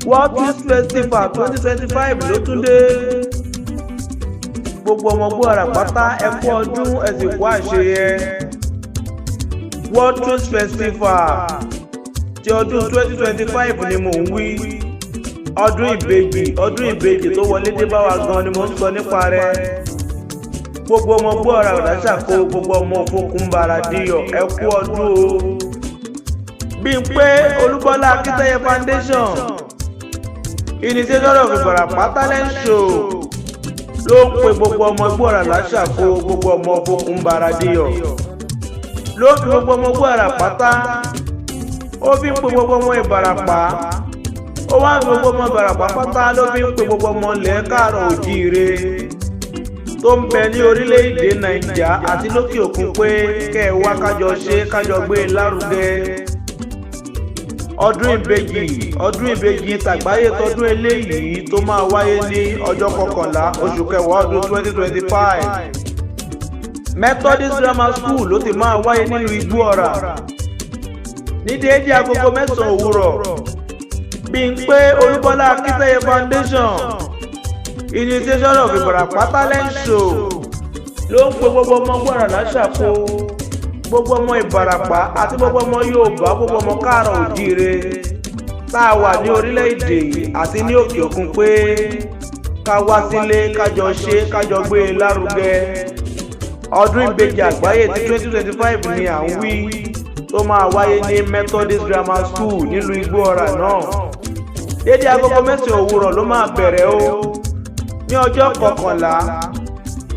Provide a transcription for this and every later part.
World Twins Festival 2025 ló tún dé. Gbogbo ọmọ Gbóòrà pátá ẹ kú ọdún ẹ sì kú àṣeyẹ. World Twins Festival ti ọdún 2025 ni mò ń wí. Ọdún ìbejì tó wọlé dé bá wa gan ni mo ń sọ nípa rẹ̀. Gbogbo ọmọ Gbóòrà Ọ̀dàṣàkó, gbogbo ọmọ Òfokùnbàrà Diyọ̀ ẹ kú ọdún o. Bímpé Olúbọ́lá Akíntayé Foundation, Initiation of Ìbàràpá Talent Show ló ń pe gbogbo ọmọ Gbóòrà Ọ̀dàṣàkó, gbogbo ọmọ Òfokùnbàrà Diyọ̀ ló fi gbogbo ọmọ Gbóòrà pátá, ó fi ń pe gbogbo ọmọ Ìbàràpá, ó wá ń pe gbogbo ọmọ Ìbàràpá pátá ló fi ń pe gbogbo ọmọ ilẹ̀ Káàárọ̀ Oòjíire tó ń bẹ ní orílẹ̀-èdè Nàìjíríà àti lókè òkun pé kẹ́ ẹ wá kájọ ṣe kájọ gbé e lárugẹ. Ọdún ìbejì tàgbáyé tọdún eléyìí tó máa wáyé ní ọjọ́ 11 oṣù kẹwàá ọdún 2025. Methodist Grammar School ló ti máa wáyé nílùú Igbóọrà ní déédé agogo 9 òwúrọ̀. Bímpé Olúbọ́lá Akíntayé Foundation, Initiation of Ìbàràpá Talent Show ló ń pe gbogbo ọmọ Gbóòrà Ọ̀dàṣàkó, gbogbo ọmọ Ìbàràpá àti gbogbo ọmọ Yorùbá, gbogbo ọmọ Káàárọ̀ Oòjíire tá a wà ní orílẹ̀-èdè àti ní òkè òkun pé ká wá sílé kájọ ṣe kájọ gbé e lárugẹ. Ọdún ìbejì àgbáyé tí 2025 ni à ń wí tó máa wáyé ní Methodist Grammar School nílùú Igbóọrà náà. Dédé agogo 9 òwúrọ̀ ló máa bẹ̀rẹ̀ o ní ọjọ́ 11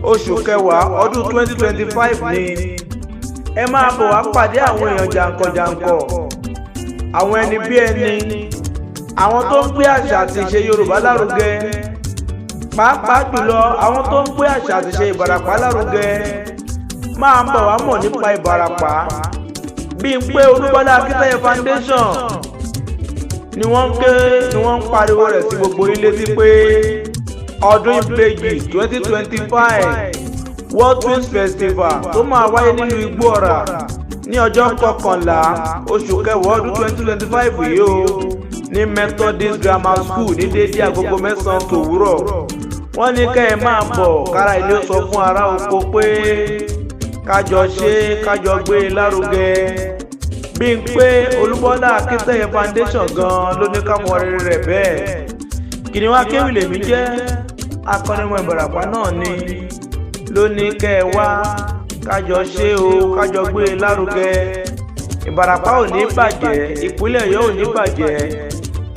oṣù kẹwàá ọdún 2025 ni. Ẹ máa bọ̀ wá pàdé àwọn èèyàn jàǹkànjàǹkàn, àwọn ẹni bí ẹni, àwọn tó ń gbé àṣà àti ìṣe Yorùbá lárugẹ, pàápàá jùlọ àwọn tó ń gbé àṣà àti ìṣe Ìbàràpá lárugẹ. Máa bọ̀ wá mọ̀ nípa Ìbàràpá. Bímpé Olúbọ́lá Akíntayé Foundation ni wọ́n ń pariwo rẹ̀ sí gbogbo ilé sí pé ọdún ìbejì 2025 World Twins Festival tó máa wáyé nínú Igbóọrà ní ọjọ́ 11 oṣù kẹwàá ọdún 2025 yìí o ní Methodist Grammar School ní déédé agogo 9 tòwúrọ̀. Wọ́n ní kẹ́ ẹ máa bọ̀ kára ilé sọ fún ará oko pé kájọ ṣe kájọ gbé e lárugẹ. Bímpé Olúbọ́lá Akíntayé Foundation gan ló ní ká mọ rere rẹ̀ bẹ́ẹ̀. Kìnìún Akéwì lèmi jẹ́, akọ́nimọ̀ Ìbàràpá náà ni ló ní kẹ́ ẹ wá kájọ ṣe o kájọ gbé e lárugẹ. Ìbàràpá ò ní bàjẹ́, ìpínlẹ̀ Ọ̀yọ́ ò ní bàjẹ́,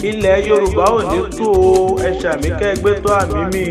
ilẹ̀ Yorùbá ò ní tú o. Ẹ ṣàmì kẹ́ ẹ gbé tó àmì mi.